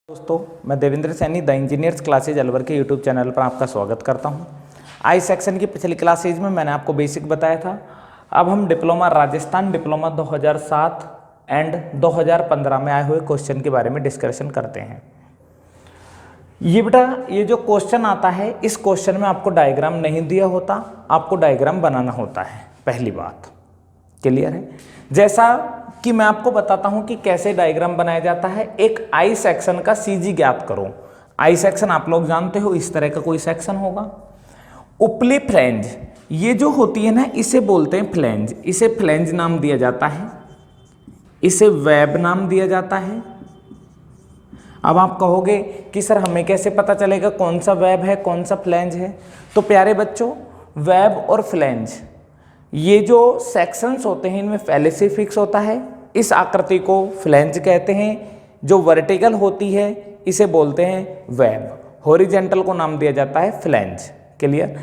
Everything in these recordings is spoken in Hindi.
दोस्तों, मैं Devendra Saini the engineers classes Alwar के यूट्यूब चैनल पर आपका स्वागत करता हूं। आई सेक्शन की पिछली क्लासेज में मैंने आपको बेसिक बताया था। अब हम डिप्लोमा राजस्थान डिप्लोमा 2007 एंड 2015 में आए हुए क्वेश्चन के बारे में डिस्कशन करते हैं। ये बेटा, ये जो क्वेश्चन आता है, इस क्वेश्चन में आपको डायग्राम नहीं दिया होता, आपको डायग्राम बनाना होता है। पहली बात क्लियर है। जैसा कि मैं आपको बताता हूं कि कैसे डायग्राम बनाया जाता है। एक आई सेक्शन का सीजी ज्ञात करो। आई सेक्शन आप लोग जानते हो, इस तरह का कोई सेक्शन होगा। उपली फ्लैंज, ये जो होती है ना, इसे बोलते हैं फ्लैंज। इसे फ्लैंज नाम दिया जाता है, इसे वेब नाम दिया जाता है। अब आप कहोगे कि सर हमें कैसे पता चलेगा कौन सा वेब है कौन सा फ्लैंज है। तो प्यारे बच्चों, वेब और फ्लैंज ये जो सेक्शंस होते हैं, इनमें पहले से फिक्स होता है। इस आकृति को फ्लैंज कहते हैं। जो वर्टिकल होती है इसे बोलते हैं वेब। हॉरिजॉन्टल को नाम दिया जाता है flange. Clear.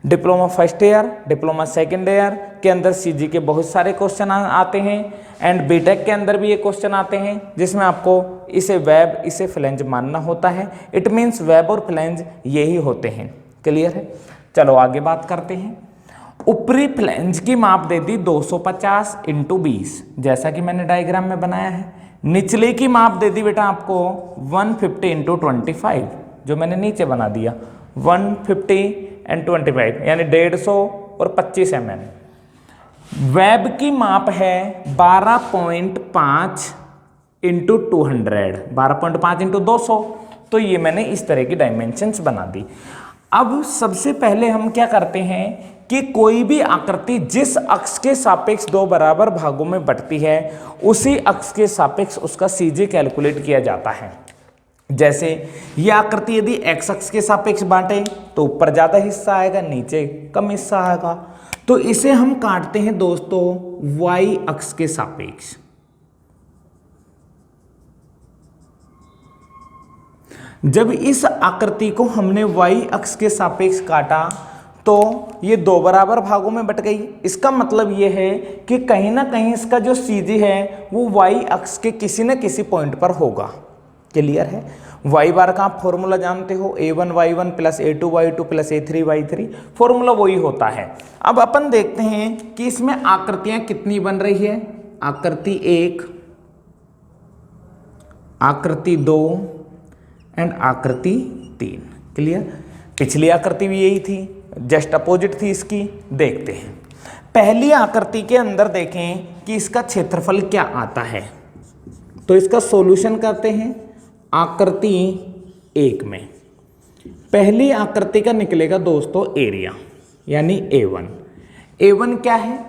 Diploma first year, diploma second year के अंदर सीजी के बहुत सारे क्वेश्चन आते हैं एंड बीटेक के अंदर भी ये क्वेश्चन आते हैं, जिसमें आपको इसे वेब इसे फ्लैंज मानना होता है। इट मीन्स वेब और फ्लैंज यही होते हैं। क्लियर है। चलो आगे बात करते हैं। ऊपरी फ्लैंज की माप दे दी 250 इंटू 20, जैसा कि मैंने डायग्राम में बनाया है। निचले की माप दे दी बेटा आपको 150 इंटू 25, जो मैंने नीचे बना दिया 150 एंड 25, यानी 150 और 25 mm। वेब की माप है 12.5 इंटू 200, 12.5 इंटू 200। तो ये मैंने इस तरह की डायमेंशंस बना दी। अब सबसे पहले हम क्या करते हैं कि कोई भी आकृति जिस अक्ष के सापेक्ष दो बराबर भागों में बंटती है, उसी अक्ष के सापेक्ष उसका सीजी कैलकुलेट किया जाता है। जैसे यह आकृति यदि एक्स अक्ष के सापेक्ष बांटे तो ऊपर ज्यादा हिस्सा आएगा, नीचे कम हिस्सा आएगा। तो इसे हम काटते हैं दोस्तों वाई अक्ष के सापेक्ष। जब इस आकृति को हमने वाई अक्ष के सापेक्ष काटा तो ये दो बराबर भागों में बट गई। इसका मतलब ये है कि कहीं ना कहीं इसका जो सीजी है वो वाई अक्ष के किसी न किसी पॉइंट पर होगा। क्लियर है। वाई बार का आप फॉर्मूला जानते हो, a1y1 plus a2y2 plus a3y3, formula वही होता है। अब अपन देखते हैं कि इसमें आकृतियां कितनी बन रही है। आकृति 1, आकृति 2 एंड आकृति 3। क्लियर। पिछली आकृति भी यही थी, जस्ट अपोजिट थी इसकी। देखते हैं पहली आकृति के अंदर, देखें कि इसका क्षेत्रफल क्या आता है। तो इसका सॉल्यूशन करते हैं आकृति 1 में। पहली आकृति का निकलेगा दोस्तों एरिया, यानी A1। A1 क्या है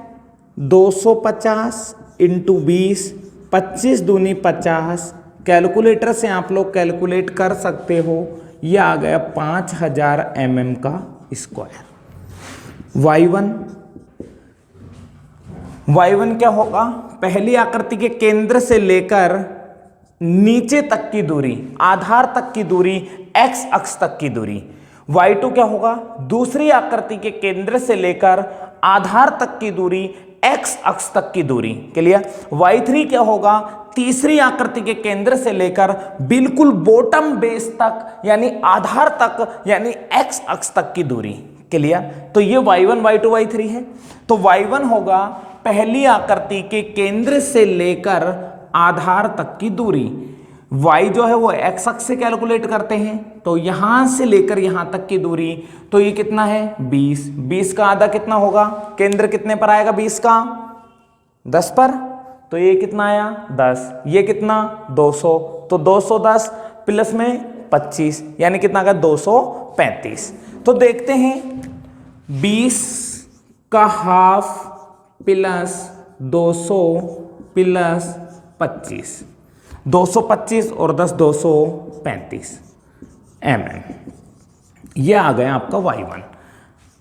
250 इंटू 20, 25 दूनी 50। कैलकुलेटर से आप लोग कैलकुलेट कर सकते हो, यह आ गया 5000 mm का स्क्वायर। y1 क्या होगा, पहली आकृति के केंद्र से लेकर नीचे तक की दूरी, आधार तक की दूरी, x अक्ष तक की दूरी। y2 क्या होगा, दूसरी आकृति के केंद्र से लेकर आधार तक की दूरी, x अक्ष तक की दूरी। क्लियर। y3 क्या होगा, तीसरी आकृति के केंद्र से लेकर बिल्कुल बॉटम बेस तक, यानी आधार तक, यानी x अक्ष तक की दूरी। क्लियर। तो ये y1 y2 y3 है। तो y1 होगा पहली आकृति के केंद्र से लेकर आधार तक की दूरी। y जो है वो x अक्ष से कैलकुलेट करते हैं, तो यहां से लेकर यहां तक की दूरी। तो ये कितना है 20। 20 का आधा कितना होगा, केंद्र कितने पर आएगा 20 का, 10 पर। तो ये कितना आया 10, ये कितना 200। तो 210 प्लस में 25, यानी कितना आ गया 235। तो देखते हैं 20 का हाफ प्लस 200 प्लस 25, 225 और 10 235 mm। यह आ गया आपका y1।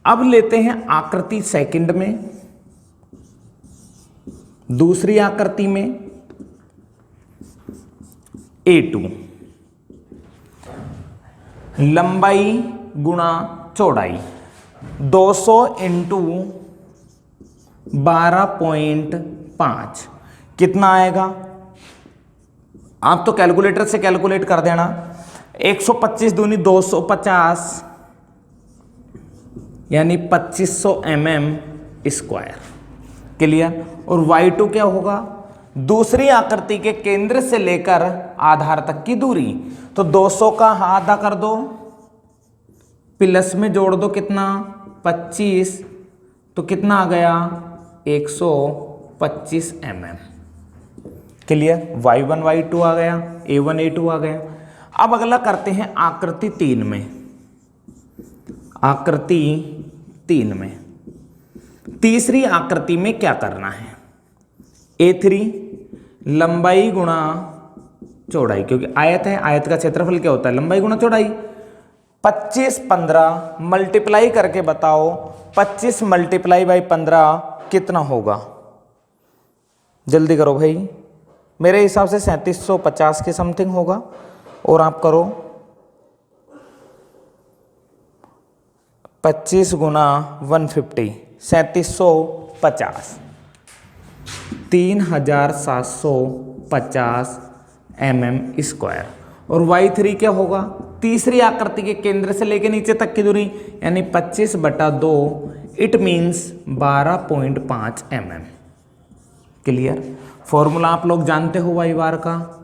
अब लेते हैं आकृति सेकंड में, दूसरी आकृति में A2, लंबाई गुणा चौड़ाई 200 इंटू 12.5 कितना आएगा आप तो कैलकुलेटर से कैलकुलेट कर देना। 125 दूनी 250 यानी 2500 mm²। क्लियर। और y2 क्या होगा? दूसरी आकृति के केंद्र से लेकर आधार तक की दूरी। तो 200 का आधा कर दो, प्लस में जोड़ दो कितना 25, तो कितना आ गया 125 mm। क्लियर। y1 y2 आ गया, a1 a2 आ गया। अब अगला करते हैं आकृति 3 में। आकृति 3 में तीसरी आकृति में क्या करना है? A3 लंबाई गुणा चौड़ाई, क्योंकि आयत है, आयत का क्षेत्रफल क्या होता है? लंबाई गुणा चौड़ाई। 25 15 मल्टीप्लाई करके बताओ 25 मल्टीप्लाई बाई 15 कितना होगा? जल्दी करो भाई, मेरे हिसाब से 3750 के समथिंग होगा। और आप करो 25 गुना 150 3750 3750 mm²। और y3 क्या होगा? तीसरी आकृति के केंद्र से लेकर नीचे तक की दूरी, यानी 25/2, it means 12.5 mm। Clear. Formula आप लोग जानते हो y बार का,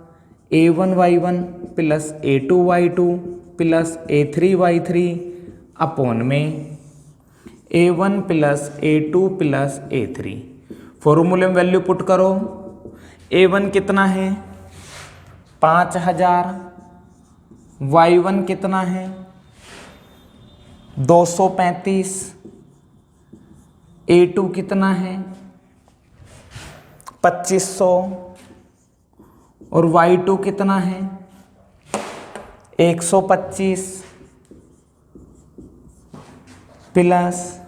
a1 y1 plus a2 y2 plus a3 y3 upon में a1 plus a2 plus a3। फॉर्मूले में वैल्यू पुट करो। a1 कितना है? 5000। y1 कितना है? 235। a2 कितना है? 2500। और y2 कितना है? 125 प्लस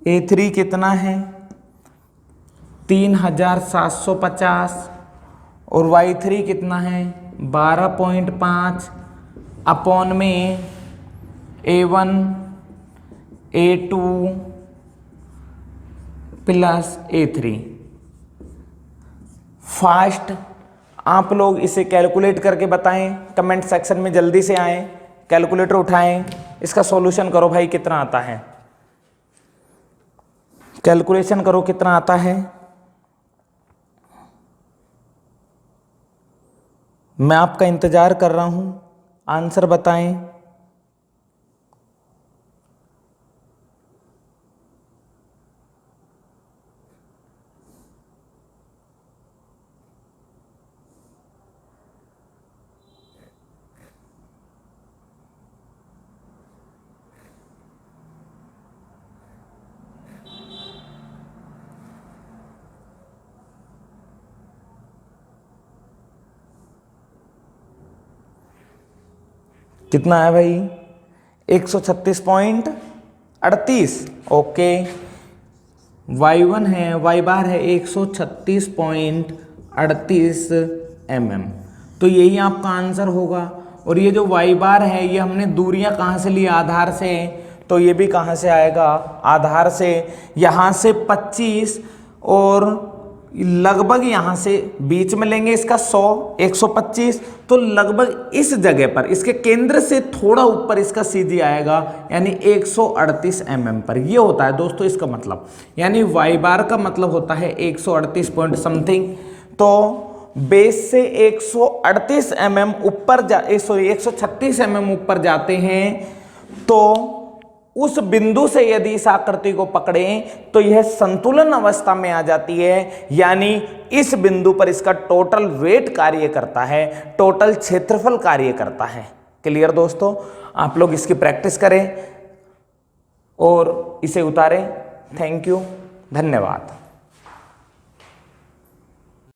a3 कितना है? 3750। और y3 कितना है? 12.5 अपॉन में a1 a2 plus a3। Fast आप लोग इसे कैलकुलेट करके बताएं, कमेंट सेक्शन में जल्दी से आएं, कैलकुलेटर उठाएं, इसका सॉल्यूशन करो भाई कितना आता है। कैलकुलेशन करो कितना आता है। मैं आपका इंतजार कर रहा हूं, आंसर बताएं। कितना है भाई? 136.38। ओके। y1 है, y बार है 136.38 mm। तो यही आपका आंसर होगा। और ये जो y बार है, ये हमने दूरियां कहाँ से ली? आधार से। तो ये भी कहाँ से आएगा? आधार से। यहाँ से 25 और लगभग यहाँ से बीच में लेंगे इसका 100 125, तो लगभग इस जगह पर इसके केंद्र से थोड़ा ऊपर इसका CG आएगा, यानी 138 mm पर। ये होता है दोस्तों इसका मतलब, यानी y बार का मतलब होता है 138 पॉइंट समथिंग। तो बेस से 138 mm ऊपर 136 mm ऊपर जाते हैं, तो उस बिंदु से यदि इस आकृति को पकड़ें तो यह संतुलन अवस्था में आ जाती है, यानी इस बिंदु पर इसका टोटल वेट कार्य करता है, टोटल क्षेत्रफल कार्य करता है। क्लियर दोस्तों, आप लोग इसकी प्रैक्टिस करें और इसे उतारें। थैंक यू, धन्यवाद।